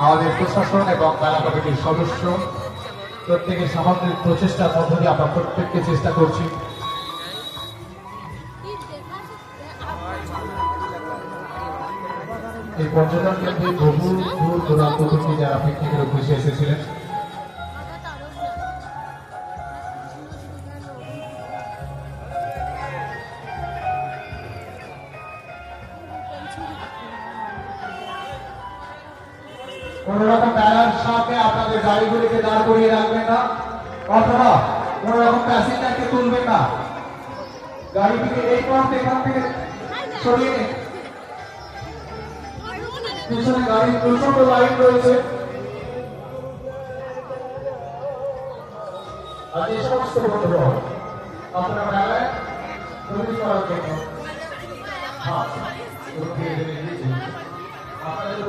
আমাদের প্রশাসন এবং মেলা কমিটির সদস্য প্রত্যেকের সামগ্রিক প্রচেষ্টার মধ্য দিয়ে আমরা প্রত্যেককে চেষ্টা করছি এই পর্যটন কেন্দ্রে বহু দূর দূরান্ত থেকে যারা পিকনিকের উদ্দেশ্যে এসেছিলেন কোন রকম ব্যানার সামনে আপনাদের গাড়িগুলিকে দাঁড় করিয়ে রাখবেন না অথবা কোন রকম প্যাসেঞ্জারকে তুলবেন না গাড়িটিকে এই প্রান্তে এখান থেকে সরিয়ে পিছনে গাড়ির প্রচন্ড লাইন রয়েছে আর যে সমস্ত বন্ধুরা আপনারা মেলায় প্রবেশ করার জন্য আপনাদের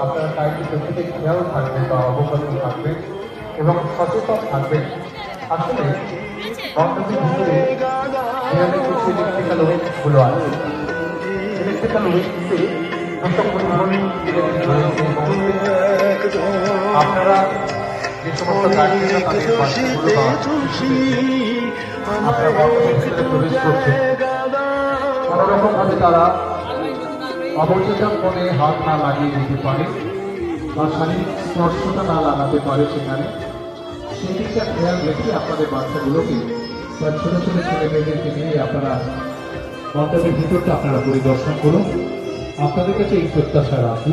আপনারা টাইমটি প্রত্যেকে খেয়াল থাকবেন বা অবগত থাকবেন এবং সচেতন থাকবেন আসলে মণ্ডপের ভিতরে যেখানে কিছু ইলেকট্রিক্যাল ওয়েস্টগুলো আছে ইলেকট্রিক্যাল ওয়েস্টে যত পরিমাণ আপনারা যে সমস্ত গাড়িগুলো তাদের বাচ্চাগুলো আপনারা মণ্ডপের ভিতরে প্রবেশ করছেন কোনোরকম ভাবে তারা অবচেতন মনে হাত না লাগিয়ে দিতে পারে বা শারীরিক স্পর্শটা না লাগাতে পারে সেখানে সেদিকটা খেয়াল রেখে আপনাদের বাচ্চাগুলোকে বা ছোট ছোট ছেলে মেয়েদেরকে নিয়ে আপনারা মণ্ডপের ভিতরটা আপনারা পরিদর্শন করুন আপনাদের কাছে এই প্রত্যাশা রাখি